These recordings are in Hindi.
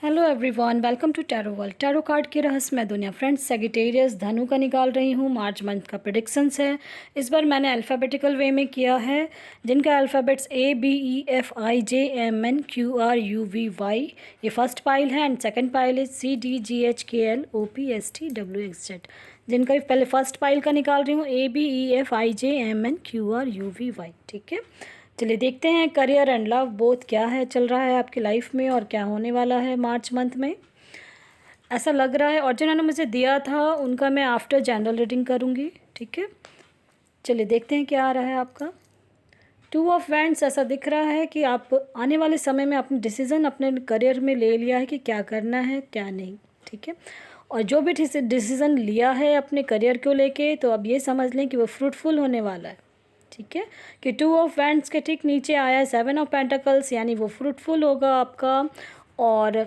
Hello everyone, welcome to tarot world. Tarot card की रहस्यमय दुनिया। फ्रेंड्स, सेगिटेरियस धनु का निकाल रही हूँ। मार्च मंथ का प्रेडिक्शंस है। इस बार मैंने अल्फ़ाबेटिकल वे में किया है, जिनका अल्फ़ाबेट्स ABEFIJMNQRUVY ये फर्स्ट पाइल है and second pile is CDGHKLOPSTWXZ, जिनका पहले फर्स्ट पाइल का निकाल रही हूँ ABEFIJMNQRUVY। ठीक है, चलिए देखते हैं करियर एंड लव बोथ क्या है, चल रहा है आपकी लाइफ में और क्या होने वाला है मार्च मंथ में, ऐसा लग रहा है। और जिन्होंने मुझे दिया था उनका मैं आफ्टर जनरल रीडिंग करूँगी। ठीक है, चलिए देखते हैं क्या आ रहा है आपका। 2 ऑफ वैंड्स, ऐसा दिख रहा है कि आप आने वाले समय में अपने डिसीज़न अपने करियर में ले लिया है कि क्या करना है क्या नहीं। ठीक है, और जो भी डिसीज़न लिया है अपने करियर को लेके, तो अब ये समझ लें कि वो फ्रूटफुल होने वाला है। ठीक है, कि 2 ऑफ वैंड्स के ठीक नीचे आया है 7 ऑफ पेंटिकल्स, यानी वो फ्रूटफुल होगा आपका। और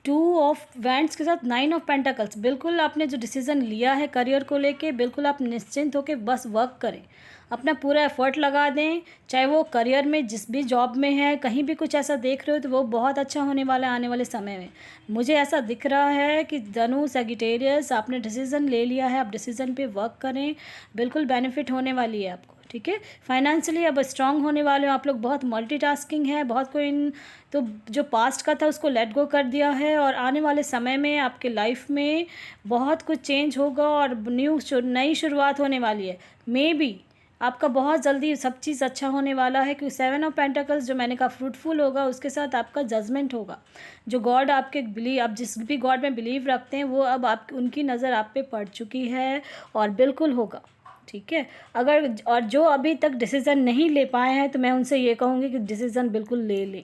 2 ऑफ वैंड्स के साथ 9 ऑफ पेंटिकल्स, बिल्कुल आपने जो डिसीज़न लिया है करियर को लेके, बिल्कुल आप निश्चिंत होकर बस वर्क करें, अपना पूरा एफर्ट लगा दें। चाहे वो करियर में जिस भी जॉब में है, कहीं भी कुछ ऐसा देख रहे हो तो वो बहुत अच्छा होने वाला है आने वाले समय में। मुझे ऐसा दिख रहा है कि धनु सेगिटेरियस, आपने डिसीज़न ले लिया है, आप डिसीज़न पे वर्क करें, बिल्कुल बेनिफिट होने वाली है आपको। ठीक है, फाइनेंशियली अब स्ट्रांग होने वाले हो आप लोग। बहुत मल्टीटास्किंग है, बहुत कोई तो जो पास्ट का था उसको लेट गो कर दिया है, और आने वाले समय में आपके लाइफ में बहुत कुछ चेंज होगा और नई शुरुआत होने वाली है। मे बी आपका बहुत जल्दी सब चीज़ अच्छा होने वाला है, क्योंकि 7 ऑफ पेंटिकल्स जो मैंने कहा फ्रूटफुल होगा, उसके साथ आपका जजमेंट होगा। जो गॉड आपके आप जिस भी गॉड में बिलीव रखते हैं, वो अब आप उनकी नज़र आप पे पड़ चुकी है और बिल्कुल होगा। ठीक है, अगर और जो अभी तक डिसीज़न नहीं ले पाए हैं, तो मैं उनसे ये कहूँगी कि डिसीज़न बिल्कुल ले लें।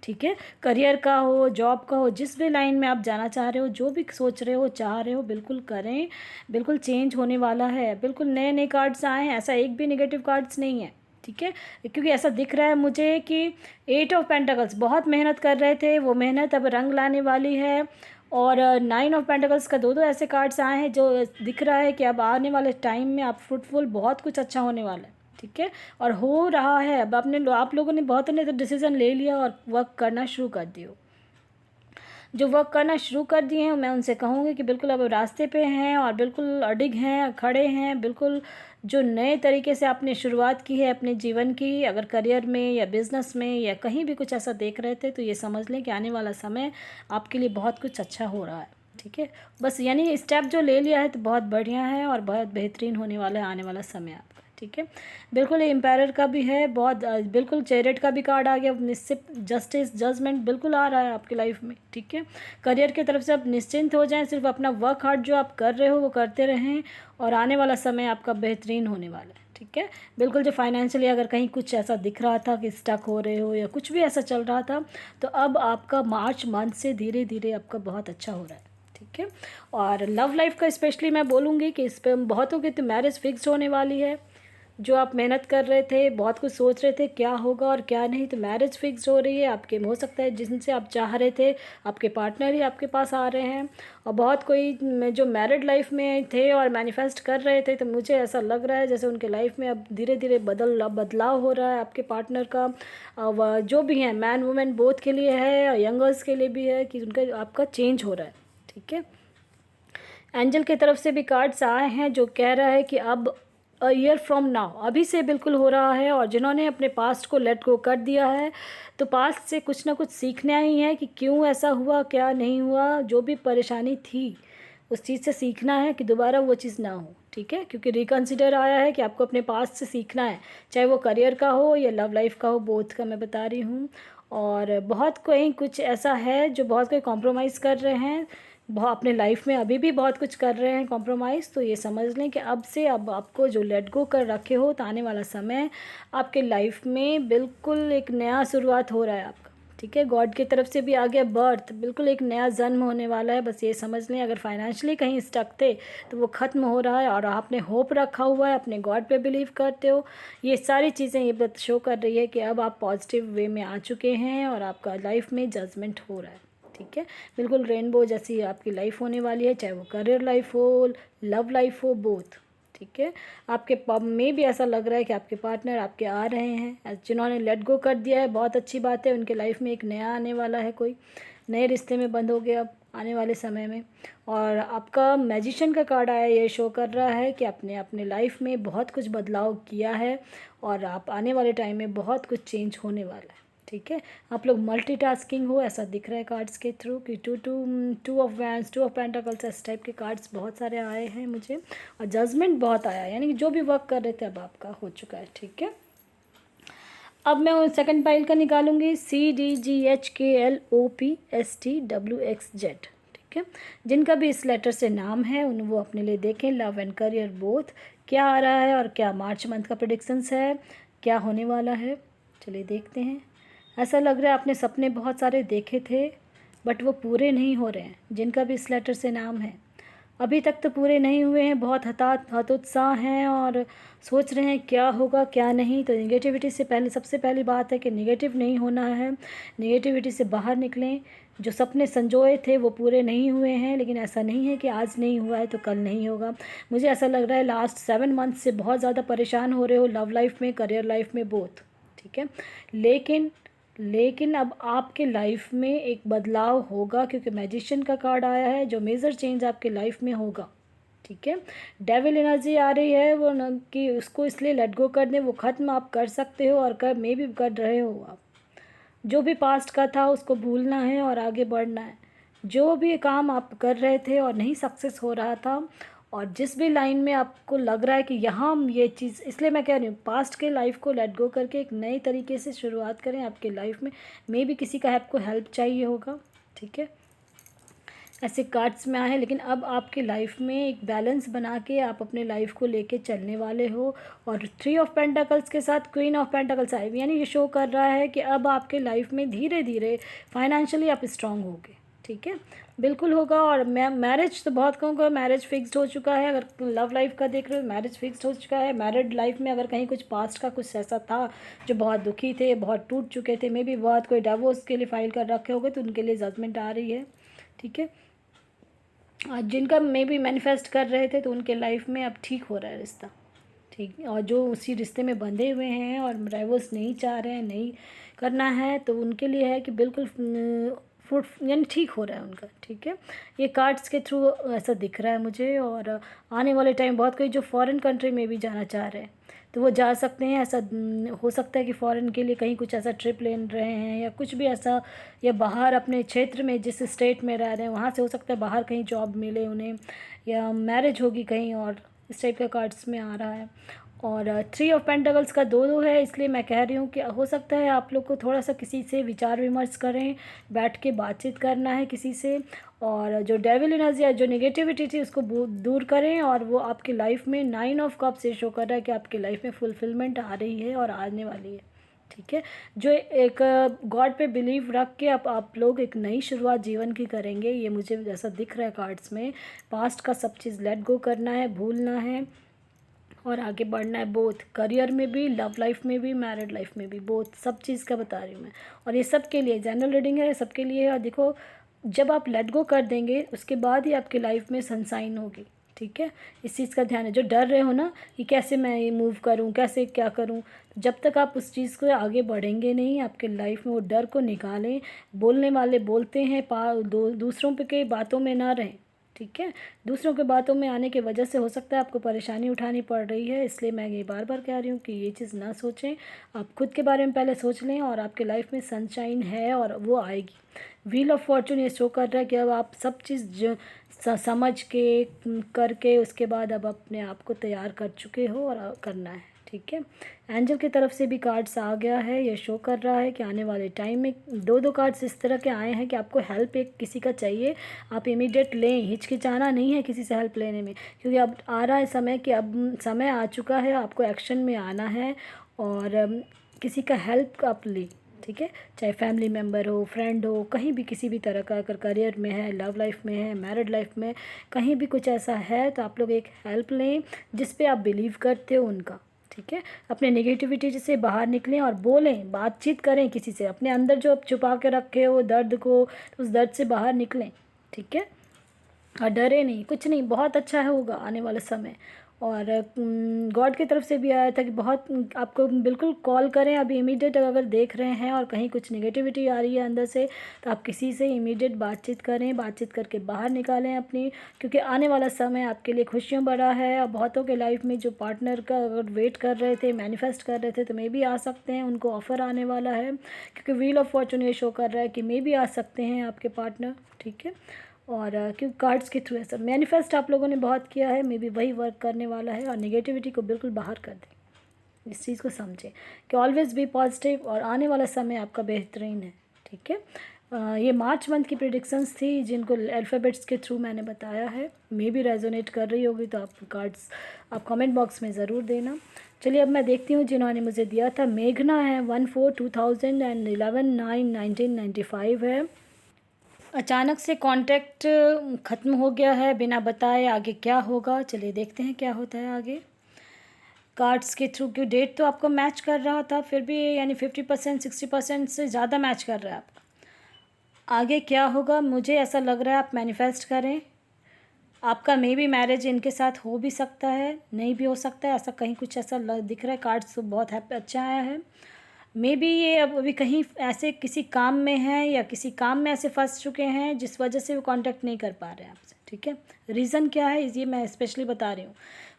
ठीक है, करियर का हो, जॉब का हो, जिस भी लाइन में आप जाना चाह रहे हो, जो भी सोच रहे हो, चाह रहे हो, बिल्कुल करें। बिल्कुल चेंज होने वाला है, बिल्कुल नए नए कार्ड्स आए हैं, ऐसा एक भी नेगेटिव कार्ड्स नहीं है। ठीक है, क्योंकि ऐसा दिख रहा है मुझे कि 8 ऑफ पेंटिकल्स बहुत मेहनत कर रहे थे, वो मेहनत अब रंग लाने वाली है। और 9 ऑफ पेंटिकल्स का दो ऐसे कार्ड्स आए हैं जो दिख रहा है कि अब आने वाले टाइम में आप फ्रूटफुल, बहुत कुछ अच्छा होने वाला है। ठीक है, और हो रहा है। अब आप लोगों ने बहुत ने तो डिसीज़न ले लिया और वर्क करना शुरू कर दियो। जो वर्क करना शुरू कर दिए हैं, मैं उनसे कहूँगी कि बिल्कुल अब रास्ते पे हैं और बिल्कुल अडिग हैं, खड़े हैं, बिल्कुल जो नए तरीके से आपने शुरुआत की है अपने जीवन की, अगर करियर में या बिज़नेस में या कहीं भी कुछ ऐसा देख रहे थे, तो ये समझ लें कि आने वाला समय आपके लिए बहुत कुछ अच्छा हो रहा है। ठीक है, बस यानी स्टेप जो ले लिया है तो बहुत बढ़िया है और बहुत बेहतरीन होने वाला है आने वाला समय आपका। ठीक है, बिल्कुल एम्पायर का भी है, बहुत बिल्कुल चैरियट का भी कार्ड आ गया। निश्चित जस्टिस, जजमेंट बिल्कुल आ रहा है आपकी लाइफ में। ठीक है, करियर की तरफ से आप निश्चिंत हो जाएं, सिर्फ अपना वर्क हार्ड जो आप कर रहे हो वो करते रहें, और आने वाला समय आपका बेहतरीन होने वाला है। ठीक है, बिल्कुल जो फाइनेंशियली अगर कहीं कुछ ऐसा दिख रहा था कि स्टक हो रहे हो या कुछ भी ऐसा चल रहा था, तो अब आपका मार्च मंथ से धीरे धीरे आपका बहुत अच्छा हो रहा है। ठीक है, और लव लाइफ का स्पेशली मैं बोलूँगी कि इस पर बहुतों की तो मैरिज फिक्स होने वाली है। जो आप मेहनत कर रहे थे, बहुत कुछ सोच रहे थे क्या होगा और क्या नहीं, तो मैरिज फिक्स हो रही है आपके। हो सकता है जिनसे आप चाह रहे थे आपके पार्टनर ही आपके पास आ रहे हैं, और बहुत कोई जो मैरिड लाइफ में थे और मैनिफेस्ट कर रहे थे, तो मुझे ऐसा लग रहा है जैसे उनके लाइफ में अब धीरे धीरे बदलाव हो रहा है आपके पार्टनर का। जो भी हैं, मैन वुमेन बोथ के लिए है और यंगर्स के लिए भी है, कि उनका आपका चेंज हो रहा है। ठीक है, एंजल की तरफ से भी कार्ड्स आए हैं जो कह रहा है कि अब अ ईयर फ्रॉम नाउ, अभी से बिल्कुल हो रहा है। और जिन्होंने अपने पास्ट को लेट गो कर दिया है, तो पास्ट से कुछ ना कुछ सीखना ही है कि क्यों ऐसा हुआ, क्या नहीं हुआ, जो भी परेशानी थी उस चीज़ से सीखना है कि दोबारा वो चीज़ ना हो। ठीक है, क्योंकि रिकन्सिडर आया है कि आपको अपने पास्ट से सीखना है, चाहे वो करियर का हो या लव लाइफ का हो, बोथ का मैं बता रही हूँ। और बहुत कोई कुछ ऐसा है जो बहुत कोई कॉम्प्रोमाइज़ कर रहे हैं, बहुत अपने लाइफ में अभी भी बहुत कुछ कर रहे हैं कॉम्प्रोमाइज़, तो ये समझ लें कि अब से अब आपको जो लेट गो कर रखे हो, तो आने वाला समय आपके लाइफ में बिल्कुल एक नया शुरुआत हो रहा है आपका। ठीक है, गॉड की तरफ से भी आ गया बर्थ, बिल्कुल एक नया जन्म होने वाला है। बस ये समझ लें, अगर फाइनेंशियली कहीं स्टक थे तो वो ख़त्म हो रहा है, और आपने होप रखा हुआ है, अपने गॉड पे बिलीव करते हो। ये सारी चीज़ें ये बात शो कर रही है कि अब आप पॉजिटिव वे में आ चुके हैं और आपका लाइफ में जजमेंट हो रहा है। ठीक है, बिल्कुल रेनबो जैसी आपकी लाइफ होने वाली है, चाहे वो करियर लाइफ हो, लव लाइफ हो, बोथ। ठीक है, आपके पब में भी ऐसा लग रहा है कि आपके पार्टनर आपके आ रहे हैं, जिन्होंने लेट गो कर दिया है बहुत अच्छी बात है, उनके लाइफ में एक नया आने वाला है कोई। नए रिश्ते में बंधोगे अब आने वाले समय में। और आपका मैजिशियन का कार्ड आया, ये शो कर रहा है कि आपने अपने लाइफ में बहुत कुछ बदलाव किया है और आप आने वाले टाइम में बहुत कुछ चेंज होने वाला है। ठीक है, आप लोग मल्टीटास्किंग हो ऐसा दिख रहा है कार्ड्स के थ्रू कि two of wands, two of pentacles, इस टाइप के कार्ड्स बहुत सारे आए हैं मुझे। और जजमेंट बहुत आया, यानी कि जो भी वर्क कर रहे थे अब आपका हो चुका है। ठीक है, अब मैं सेकंड पाइल का निकालूंगी, CDGHKLOPSTWXZ। ठीक है, जिनका भी इस लेटर से नाम है उन वो अपने लिए देखें। लव एंड करियर बोथ क्या आ रहा है और क्या मार्च मंथ का प्रेडिक्शंस है, क्या होने वाला है, चलिए देखते हैं। ऐसा लग रहा है आपने सपने बहुत सारे देखे थे बट वो पूरे नहीं हो रहे हैं। जिनका भी इस लेटर से नाम है अभी तक तो पूरे नहीं हुए हैं, बहुत हतोत्साह हैं और सोच रहे हैं क्या होगा क्या नहीं। तो निगेटिविटी से पहले सबसे पहली बात है कि निगेटिव नहीं होना है, निगेटिविटी से बाहर निकलें। जो सपने संजोए थे वो पूरे नहीं हुए हैं, लेकिन ऐसा नहीं है कि आज नहीं हुआ है तो कल नहीं होगा। मुझे ऐसा लग रहा है लास्ट 7 मंथ से बहुत ज़्यादा परेशान हो रहे हो लव लाइफ में, करियर लाइफ में, बोथ। ठीक है, लेकिन अब आपके लाइफ में एक बदलाव होगा क्योंकि मैजिशियन का कार्ड आया है, जो मेजर चेंज आपके लाइफ में होगा। ठीक है, डेविल एनर्जी आ रही है वो कि उसको इसलिए लेट गो कर दें, वो ख़त्म आप कर सकते हो और मे भी कर रहे हो आप। जो भी पास्ट का था उसको भूलना है और आगे बढ़ना है। जो भी काम आप कर रहे थे और नहीं सक्सेस हो रहा था और जिस भी लाइन में आपको लग रहा है कि यहाँ हम ये चीज़, इसलिए मैं कह रही हूँ पास्ट के लाइफ को लेट गो करके एक नए तरीके से शुरुआत करें आपके लाइफ में। मे भी किसी का आपको हेल्प चाहिए होगा। ठीक है, ऐसे कार्ड्स में आए हैं, लेकिन अब आपके लाइफ में एक बैलेंस बना के आप अपने लाइफ को लेके चलने वाले हो। और 3 ऑफ पेंटाकल्स के साथ क्वीन ऑफ पेंटाकल्स आई हुई, यानी ये शो कर रहा है कि अब आपके लाइफ में धीरे धीरे फाइनेंशियली आप स्ट्रांग होगे। ठीक है, बिल्कुल होगा। और मैरिज तो बहुत कहूँगा, मैरिज फिक्स्ड हो चुका है। अगर लव लाइफ का देख रहे हो मैरिज फिक्स्ड हो चुका है। मैरिड लाइफ में अगर कहीं कुछ पास्ट का कुछ ऐसा था जो बहुत दुखी थे, बहुत टूट चुके थे, मे बी बहुत कोई डिवोर्स के लिए फाइल कर रखे होगे तो उनके लिए जजमेंट आ रही है। ठीक है, जिनका मे बी मैनिफेस्ट कर रहे थे तो उनके लाइफ में अब ठीक हो रहा है रिश्ता। ठीक, और जो उसी रिश्ते में बंधे हुए हैं और डाइवोर्स नहीं चाह रहे हैं, नहीं करना है, तो उनके लिए है कि बिल्कुल फ्रूट यानी ठीक हो रहा है उनका। ठीक है, ये कार्ड्स के थ्रू ऐसा दिख रहा है मुझे। और आने वाले टाइम बहुत कोई जो फॉरेन कंट्री में भी जाना चाह रहे हैं तो वो जा सकते हैं। ऐसा हो सकता है कि फ़ॉरेन के लिए कहीं कुछ ऐसा ट्रिप ले रहे हैं या कुछ भी ऐसा, या बाहर अपने क्षेत्र में जिस स्टेट में रह रहे हैं वहाँ से हो सकता है बाहर कहीं जॉब मिले उन्हें, या मैरिज होगी कहीं और, इस टाइप का कार्ड्स में आ रहा है। और 3 ऑफ पेंटाकल्स का 2-2 है, इसलिए मैं कह रही हूँ कि हो सकता है आप लोग को थोड़ा सा किसी से विचार विमर्श करें, बैठ के बातचीत करना है किसी से। और जो डेविल एनर्जी या जो नेगेटिविटी थी उसको दूर करें। और वो आपकी लाइफ में 9 ऑफ कप्स से शो कर रहा है कि आपकी लाइफ में फुलफिलमेंट आ रही है और आने वाली है। ठीक है, जो एक गॉड पे बिलीव रख के अब आप लोग एक नई शुरुआत जीवन की करेंगे, ये मुझे जैसा दिख रहा है कार्ड्स में। पास्ट का सब चीज़ लेट गो करना है, भूलना है और आगे बढ़ना है, बोथ करियर में भी, लव लाइफ में भी, मैरिड लाइफ में भी, बोथ सब चीज़ का बता रही हूँ मैं। और ये सब के लिए जनरल रीडिंग है, सबके लिए है। और देखो जब आप लेट गो कर देंगे उसके बाद ही आपकी लाइफ में सनशाइन होगी। ठीक है, इस चीज़ का ध्यान है। जो डर रहे हो ना कि कैसे मैं ये मूव करूँ, कैसे क्या करूँ, जब तक आप उस चीज़ को आगे बढ़ेंगे नहीं आपके लाइफ में, वो डर को निकालें। बोलने वाले बोलते हैं, दूसरों पे के बातों में ना रहें। ठीक है, दूसरों के बातों में आने की वजह से हो सकता है आपको परेशानी उठानी पड़ रही है, इसलिए मैं ये बार बार कह रही हूँ कि ये चीज़ ना सोचें। आप खुद के बारे में पहले सोच लें और आपके लाइफ में सनशाइन है और वो आएगी। व्हील ऑफ फॉर्चून ये शो कर रहा है कि अब आप सब चीज़ समझ के करके उसके बाद अब अपने आप को तैयार कर चुके हो और करना है। ठीक है, एंजल की तरफ से भी कार्ड्स आ गया है, ये शो कर रहा है कि आने वाले टाइम में 2-2 कार्ड्स इस तरह के आए हैं कि आपको हेल्प एक किसी का चाहिए, आप इमीडिएट लें। हिचकिचाना नहीं है किसी से हेल्प लेने में, क्योंकि अब आ रहा है समय कि अब समय आ चुका है, आपको एक्शन में आना है और किसी का हेल्प आप लें। ठीक है, चाहे फैमिली मेम्बर हो, फ्रेंड हो, कहीं भी किसी भी तरह का, अगर करियर में है, लव लाइफ में है, मैरिड लाइफ में, कहीं भी कुछ ऐसा है तो आप लोग एक हेल्प लें जिस पे आप बिलीव करते हो उनका। ठीक है, अपने नेगेटिविटी से बाहर निकलें और बोलें, बातचीत करें किसी से। अपने अंदर जो आप छुपा के रखे हो दर्द को, तो उस दर्द से बाहर निकलें। ठीक है, और डरे नहीं, कुछ नहीं, बहुत अच्छा होगा आने वाला समय। और गॉड की तरफ से भी आया था कि बहुत आपको बिल्कुल कॉल करें अभी इमीडिएट, अगर देख रहे हैं और कहीं कुछ नेगेटिविटी आ रही है अंदर से, तो आप किसी से इमीडिएट बातचीत करें, बातचीत करके बाहर निकालें अपनी, क्योंकि आने वाला समय आपके लिए खुशियों भरा है। और बहुतों के लाइफ में जो पार्टनर का अगर वेट कर रहे थे, मैनिफेस्ट कर रहे थे, तो मे भी आ सकते हैं, उनको ऑफ़र आने वाला है, क्योंकि व्हील ऑफ फॉर्चून ये शो कर रहा है कि मे भी आ सकते हैं आपके पार्टनर, ठीक है। और क्योंकि कार्ड्स के थ्रू ऐसा मैनिफेस्ट आप लोगों ने बहुत किया है, मे बी वही वर्क करने वाला है। और नेगेटिविटी को बिल्कुल बाहर कर दें, इस चीज़ को समझें कि ऑलवेज़ बी पॉजिटिव, और आने वाला समय आपका बेहतरीन है, ठीक है। ये मार्च मंथ की प्रेडिक्शंस थी जिनको अल्फ़ाबेट्स के थ्रू मैंने बताया है, मे भी रेजोनेट कर रही होगी, तो आप कार्ड्स आप कमेंट बॉक्स में ज़रूर देना। चलिए अब मैं देखती हूँ जिन्होंने मुझे दिया था। मेघना है 14/2011 है। अचानक से कांटेक्ट ख़त्म हो गया है बिना बताए, आगे क्या होगा, चलिए देखते हैं क्या होता है आगे कार्ड्स के थ्रू। क्यों डेट तो आपको मैच कर रहा था, फिर भी यानी 50% 60% से ज़्यादा मैच कर रहा है आपका। आगे क्या होगा, मुझे ऐसा लग रहा है आप मैनिफेस्ट करें, आपका मे बी मैरिज इनके साथ हो भी सकता है, नहीं भी हो सकता है, ऐसा कहीं कुछ ऐसा दिख रहा है। कार्ड्स तो बहुत अच्छा आया है। मे बी ये अब अभी कहीं ऐसे किसी काम में है, या किसी काम में ऐसे फंस चुके हैं जिस वजह से वो कांटेक्ट नहीं कर पा रहे हैं आपसे, ठीक है। रीज़न क्या है ये मैं स्पेशली बता रही हूँ।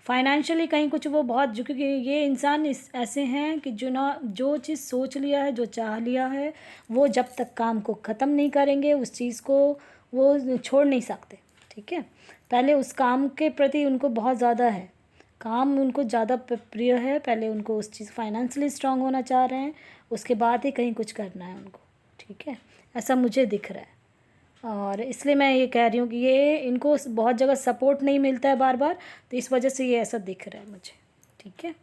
फाइनेंशियली कहीं कुछ वो बहुत जो, क्योंकि ये इंसान ऐसे हैं कि जो चीज़ सोच लिया है, जो चाह लिया है, वो जब तक काम को ख़त्म नहीं करेंगे उस चीज़ को वो छोड़ नहीं सकते, ठीक है। पहले उस काम के प्रति उनको बहुत ज़्यादा है, काम उनको ज़्यादा प्रिय है, पहले उनको उस चीज़ फाइनेंशियली स्ट्रांग होना चाह रहे हैं, उसके बाद ही कहीं कुछ करना है उनको, ठीक है। ऐसा मुझे दिख रहा है, और इसलिए मैं ये कह रही हूँ कि ये इनको बहुत जगह सपोर्ट नहीं मिलता है बार बार, तो इस वजह से ये ऐसा दिख रहा है मुझे, ठीक है।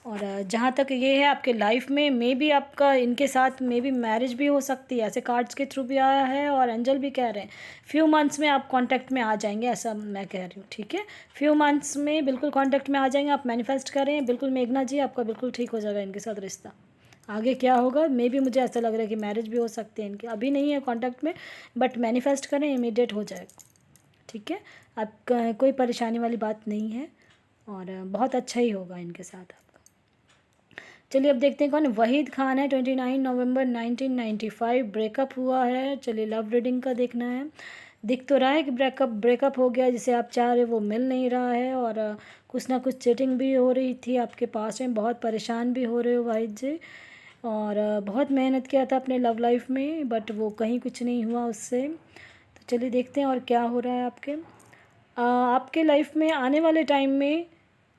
और जहाँ तक ये है आपके लाइफ में मे बी आपका इनके साथ मे बी मैरिज भी हो सकती है, ऐसे कार्ड्स के थ्रू भी आया है, और एंजल भी कह रहे हैं फ्यू मंथ्स में आप कांटेक्ट में आ जाएंगे, ऐसा मैं कह रही हूँ, ठीक है। फ्यू मंथ्स में बिल्कुल कांटेक्ट में आ जाएंगे, आप मैनिफेस्ट करें बिल्कुल मेघना जी, आपका बिल्कुल ठीक हो जाएगा इनके साथ रिश्ता। आगे क्या होगा, मे बी मुझे ऐसा लग रहा है कि मैरिज भी हो सकती है इनकी, अभी नहीं है कांटेक्ट में, बट मैनिफेस्ट करें इमीडिएट हो जाएगा, ठीक है। आप कोई परेशानी वाली बात नहीं है, और बहुत अच्छा ही होगा इनके साथ आपका। चलिए अब देखते हैं कौन। वहीद खान है, 29 नवंबर 1995 ब्रेकअप हुआ है। चलिए लव रीडिंग का देखना है। दिख तो रहा है कि ब्रेकअप हो गया, जिसे आप चाह रहे वो मिल नहीं रहा है, और कुछ ना कुछ चीटिंग भी हो रही थी आपके पास में, बहुत परेशान भी हो रहे हो वाहिद जी, और बहुत मेहनत किया था अपने लव लाइफ में, बट वो कहीं कुछ नहीं हुआ उससे। तो चलिए देखते हैं और क्या हो रहा है आपके लाइफ में आने वाले टाइम में।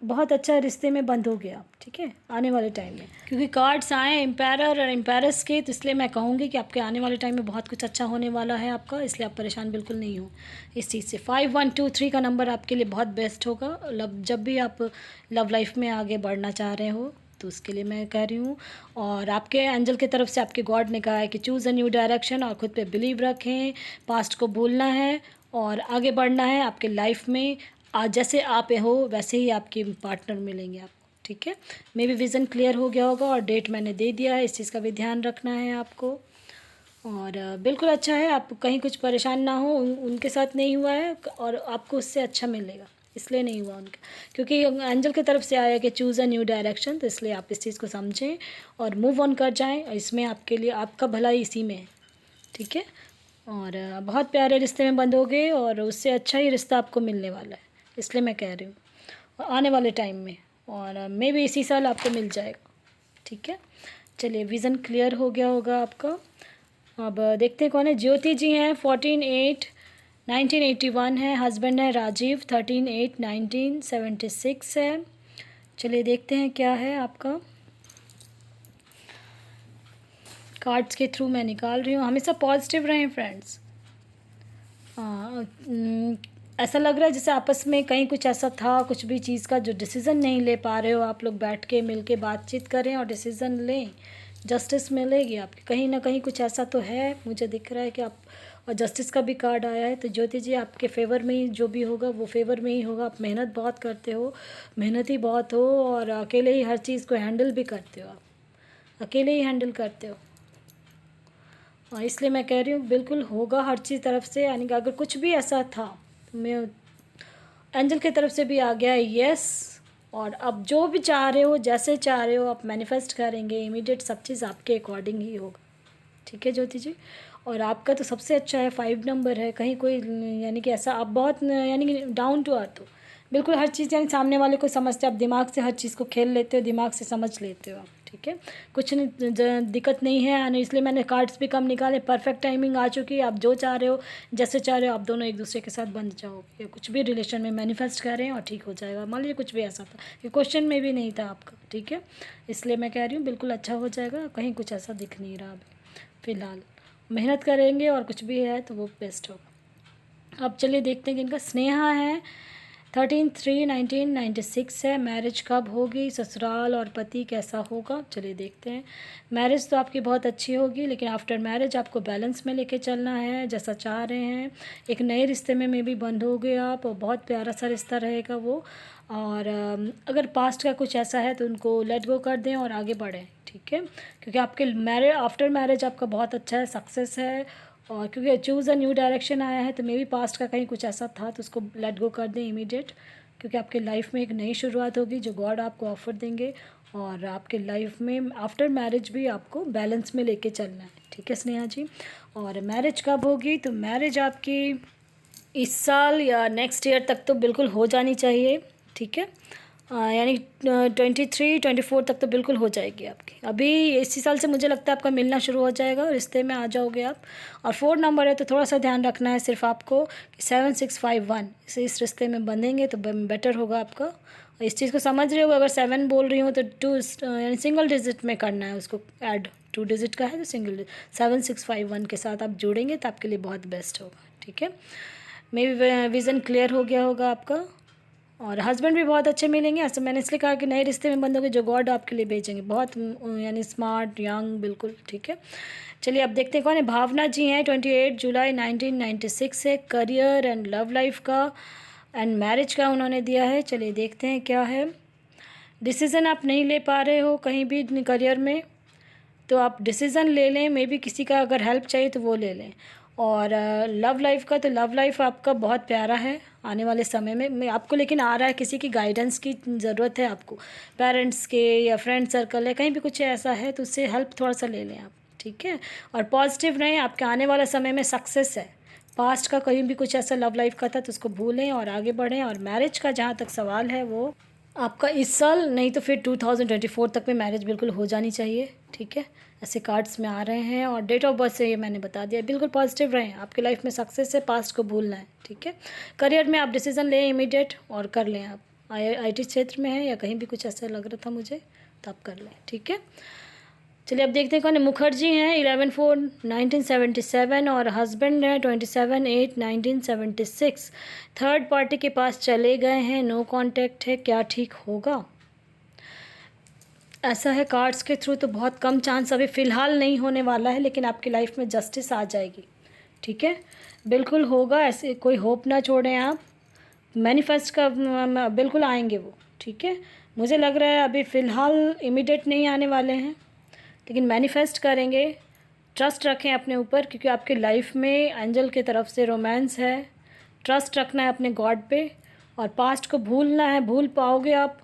बहुत अच्छा रिश्ते में बंद हो गया, ठीक है, आने वाले टाइम में, क्योंकि कार्ड्स आए एम्पायर और एम्पायरस के, तो इसलिए मैं कहूँगी कि आपके आने वाले टाइम में बहुत कुछ अच्छा होने वाला है आपका, इसलिए आप परेशान बिल्कुल नहीं हो इस चीज़ से। 5123 का नंबर आपके लिए बहुत बेस्ट होगा, जब भी आप लव लाइफ में आगे बढ़ना चाह रहे हो, तो उसके लिए मैं कह रही हूँ। और आपके एंजल की तरफ से आपके गॉड ने कहा है कि चूज़ अ न्यू डायरेक्शन, और ख़ुद पे बिलीव रखें, पास्ट को भूलना है और आगे बढ़ना है आपके लाइफ में। आज जैसे आप हो वैसे ही आपके पार्टनर मिलेंगे आपको, ठीक है। मे बी विज़न क्लियर हो गया होगा, और डेट मैंने दे दिया है, इस चीज़ का भी ध्यान रखना है आपको। और बिल्कुल अच्छा है, आप कहीं कुछ परेशान ना हो, उनके साथ नहीं हुआ है, और आपको उससे अच्छा मिलेगा, इसलिए नहीं हुआ उनका, क्योंकि एंजल की तरफ से आया कि चूज़ अ न्यू डायरेक्शन, तो इसलिए आप इस चीज़ को समझें और मूव ऑन कर जाएं, इसमें आपके लिए आपका भलाई इसी में है, ठीक है। और बहुत प्यारे रिश्ते में बंधोगे, और उससे अच्छा ही रिश्ता आपको मिलने वाला है, इसलिए मैं कह रही हूँ आने वाले टाइम में, और मे भी इसी साल आपको मिल जाएगा, ठीक है। चलिए विज़न क्लियर हो गया होगा आपका। अब देखते हैं कौन है। ज्योति जी हैं, 14/8/1981 है, हस्बैंड है राजीव, 13/8/1976 है। चलिए देखते हैं क्या है आपका। कार्ड्स के थ्रू मैं निकाल रही हूँ, हमेशा पॉजिटिव रहें फ्रेंड्स। ऐसा लग रहा है जैसे आपस में कहीं कुछ ऐसा था, कुछ भी चीज़ का जो डिसीज़न नहीं ले पा रहे हो, आप लोग बैठ के मिल के बातचीत करें और डिसीज़न लें, जस्टिस मिलेगी आपकी, कहीं ना कहीं कुछ ऐसा तो है, मुझे दिख रहा है कि आप, और जस्टिस का भी कार्ड आया है, तो ज्योति जी आपके फेवर में ही जो भी होगा वो फेवर में ही होगा। आप मेहनत बहुत करते हो, मेहनती बहुत हो, और अकेले ही हर चीज़ को हैंडल भी करते हो, आप अकेले ही हैंडल करते हो, और इसलिए मैं कह रही हूँ बिल्कुल होगा हर चीज़ तरफ से, यानी कि अगर कुछ भी ऐसा था तो मैं एंजल की तरफ से भी आ गया है यस, और अब जो भी चाह रहे हो, जैसे चाह रहे हो आप मैनिफेस्ट करेंगे, इमीडिएट सब चीज़ आपके अकॉर्डिंग ही होगा। ठीक है ज्योति जी। और आपका तो सबसे अच्छा है 5 नंबर है, कहीं कोई यानी कि ऐसा आप बहुत यानी कि डाउन टू अर्थ हो, बिल्कुल हर चीज़ यानी सामने वाले को समझते हो आप, दिमाग से हर चीज़ को खेल लेते हो, दिमाग से समझ लेते हो आप। ठीक है, कुछ नहीं दिक्कत नहीं है आने, इसलिए मैंने कार्ड्स भी कम निकाले। परफेक्ट टाइमिंग आ चुकी है, आप जो चाह रहे हो, जैसे चाह रहे हो, आप दोनों एक दूसरे के साथ बन जाओगे, या कुछ भी रिलेशन में मैनिफेस्ट कर रहे हैं और ठीक हो जाएगा। मान लीजिए कुछ भी ऐसा था कि क्वेश्चन में भी नहीं था आपका, ठीक है, इसलिए मैं कह रही हूँ बिल्कुल अच्छा हो जाएगा। कहीं कुछ ऐसा दिख नहीं रहा अभी फ़िलहाल, मेहनत करेंगे और कुछ भी है तो वो बेस्ट होगा। अब चलिए देखते हैं कि इनका स्नेहा है 13/3/1996 है, मैरिज कब होगी, ससुराल और पति कैसा होगा, चलिए देखते हैं। मैरिज तो आपकी बहुत अच्छी होगी, लेकिन आफ्टर मैरिज आपको बैलेंस में लेके चलना है, जैसा चाह रहे हैं। एक नए रिश्ते में भी बंधोगे आप, और बहुत प्यारा सा रिश्ता रहेगा वो। और अगर पास्ट का कुछ ऐसा है तो उनको लेट गो कर दें और आगे बढ़ें, ठीक है, क्योंकि आपके आफ्टर मैरिज आपका बहुत अच्छा है, सक्सेस है। और क्योंकि चूज़ अ न्यू डायरेक्शन आया है, तो मे भी पास्ट का कहीं कुछ ऐसा था तो उसको लेट गो कर दें इमीडिएट, क्योंकि आपके लाइफ में एक नई शुरुआत होगी जो गॉड आपको ऑफर देंगे। और आपके लाइफ में आफ्टर मैरिज भी आपको बैलेंस में लेके चलना है, ठीक है स्नेहा जी। और मैरिज कब होगी, तो मैरिज आपकी इस साल या नेक्स्ट ईयर तक तो बिल्कुल हो जानी चाहिए, ठीक है, यानी 23-24 तक तो बिल्कुल हो जाएगी आपकी। अभी इसी साल से मुझे लगता है आपका मिलना शुरू हो जाएगा, रिश्ते में आ जाओगे आप। और 4 नंबर है तो थोड़ा सा ध्यान रखना है सिर्फ आपको कि 7651 इस रिश्ते में बंधेंगे तो बेटर होगा आपका। इस चीज़ को समझ रहे हो, अगर 7 बोल रही हूँ तो 2 यानी सिंगल डिजिट में करना है उसको ऐड, 2 डिजिट का है तो सिंगल 7651 के साथ आप जोड़ेंगे तो आपके लिए बहुत बेस्ट होगा, ठीक है। मे बी विज़न क्लियर हो गया होगा आपका। और हस्बैंड भी बहुत अच्छे मिलेंगे, ऐसा मैंने इसलिए कहा कि नए रिश्ते में बंदोगे जो गॉड आपके लिए भेजेंगे, बहुत यानी स्मार्ट यंग बिल्कुल, ठीक है। चलिए अब देखते हैं कौन है। भावना जी हैं, 28 जुलाई 1996 से, करियर एंड लव लाइफ का एंड मैरिज का उन्होंने दिया है। चलिए देखते हैं क्या है। डिसीज़न आप नहीं ले पा रहे हो कहीं भी करियर में, तो आप डिसीज़न ले लें, मे बी किसी का अगर हेल्प चाहिए तो वो ले लें। और लव लाइफ का, तो लव लाइफ आपका बहुत प्यारा है आने वाले समय में आपको, लेकिन आ रहा है किसी की गाइडेंस की ज़रूरत है आपको, पेरेंट्स के या फ्रेंड सर्कल है, कहीं भी कुछ ऐसा है तो उससे हेल्प थोड़ा सा ले लें आप, ठीक है। और पॉजिटिव रहें, आपके आने वाला समय में सक्सेस है। पास्ट का कहीं भी कुछ ऐसा लव लाइफ का था तो उसको भूलें और आगे बढ़ें। और मैरिज का जहाँ तक सवाल है वो आपका इस साल नहीं तो फिर 2024 तक में मैरिज बिल्कुल हो जानी चाहिए, ठीक है, ऐसे कार्ड्स में आ रहे हैं। और डेट ऑफ बर्थ से ये मैंने बता दिया, बिल्कुल पॉजिटिव रहें, आपकी लाइफ में सक्सेस है, पास्ट को भूलना है, ठीक है। करियर में आप डिसीज़न लें इमीडिएट और कर लें, आप IT क्षेत्र में है या कहीं भी कुछ ऐसा लग रहा था मुझे तो आप कर लें, ठीक है। चलिए अब देखते हैं कौन है। मुखर्जी हैं, 11/4/1977 और हस्बैंड हैं 27/8/1976। थर्ड पार्टी के पास चले गए हैं, नो कांटेक्ट है, क्या ठीक होगा। ऐसा है कार्ड्स के थ्रू तो बहुत कम चांस अभी फ़िलहाल नहीं होने वाला है, लेकिन आपकी लाइफ में जस्टिस आ जाएगी, ठीक है, बिल्कुल होगा, ऐसे कोई होप ना छोड़ें आप। मैनिफेस्ट का बिल्कुल आएंगे वो, ठीक है। मुझे लग रहा है अभी फ़िलहाल इमीडिएट नहीं आने वाले हैं, लेकिन मैनिफेस्ट करेंगे। ट्रस्ट रखें अपने ऊपर, क्योंकि आपकी लाइफ में एंजल की तरफ से रोमांस है। ट्रस्ट रखना है अपने गॉड पे, और पास्ट को भूलना है, भूल पाओगे आप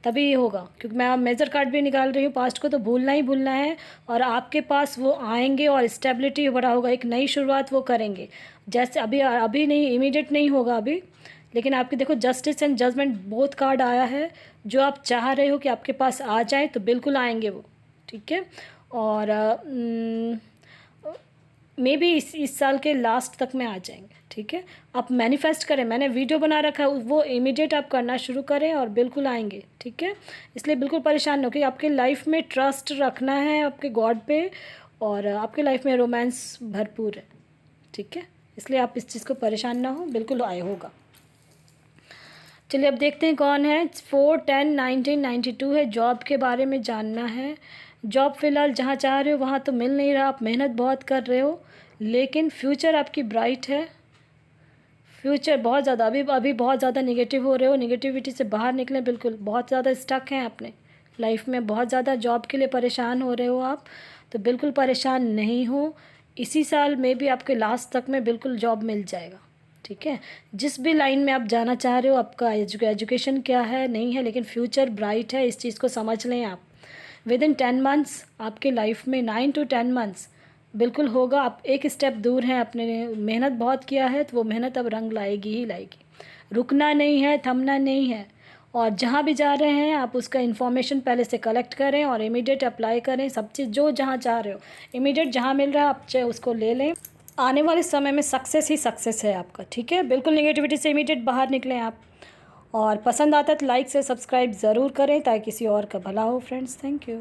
तभी ये होगा, क्योंकि मैं मेजर कार्ड भी निकाल रही हूँ, पास्ट को तो भूलना ही भूलना है। और आपके पास वो आएंगे और स्टेबिलिटी बड़ा होगा, एक नई शुरुआत वो करेंगे। जैसे अभी नहीं, इमीडिएट नहीं होगा अभी, लेकिन आपकी देखो justice and judgement both card आया है। जो आप चाह रहे हो कि आपके पास आ जाए तो बिल्कुल आएंगे वो, ठीक है। और मे बी इस साल के लास्ट तक में आ जाएंगे, ठीक है। आप मैनिफेस्ट करें, मैंने वीडियो बना रखा है, वो इमीडिएट आप करना शुरू करें और बिल्कुल आएंगे, ठीक है। इसलिए बिल्कुल परेशान न हो, क्योंकि आपके लाइफ में ट्रस्ट रखना है आपके गॉड पे, और आपके लाइफ में रोमांस भरपूर है, ठीक है। इसलिए आप इस चीज़ को परेशान ना हो, बिल्कुल आए होगा। चलिए अब देखते हैं कौन है। 4/10/1992 है, जॉब के बारे में जानना है। जॉब फ़िलहाल जहाँ चाह रहे हो वहाँ तो मिल नहीं रहा, आप मेहनत बहुत कर रहे हो, लेकिन फ्यूचर आपकी ब्राइट है। फ्यूचर बहुत ज़्यादा अभी बहुत ज़्यादा नेगेटिव हो रहे हो, नेगेटिविटी से बाहर निकलें, बिल्कुल बहुत ज़्यादा स्टक हैं अपने लाइफ में, बहुत ज़्यादा जॉब के लिए परेशान हो रहे हो आप, तो बिल्कुल परेशान नहीं हो। इसी साल में भी आपके लास्ट तक में बिल्कुल जॉब मिल जाएगा, ठीक है। जिस भी लाइन में आप जाना चाह रहे हो, आपका एजुकेशन क्या है नहीं है, लेकिन फ्यूचर ब्राइट है, इस चीज़ को समझ लें आप। विद इन 10 मंथ्स आपके लाइफ में 9 to 10 मंथ्स बिल्कुल होगा। आप एक स्टेप दूर हैं, अपने मेहनत बहुत किया है तो वो मेहनत अब रंग लाएगी ही लाएगी। रुकना नहीं है, थमना नहीं है, और जहाँ भी जा रहे हैं आप उसका इन्फॉर्मेशन पहले से कलेक्ट करें और इमीडिएट अप्लाई करें। सब चीज़ जो जहाँ चाह रहे हो इमीडिएट जहाँ मिल रहा है आप चाहे उसको ले लें। आने वाले समय में सक्सेस ही सक्सेस है आपका, ठीक है। बिल्कुल नेगेटिविटी से इमीडिएट बाहर निकलें आप, और पसंद आता है तो लाइक से सब्सक्राइब ज़रूर करें ताकि किसी और का भला हो फ्रेंड्स। Thank you.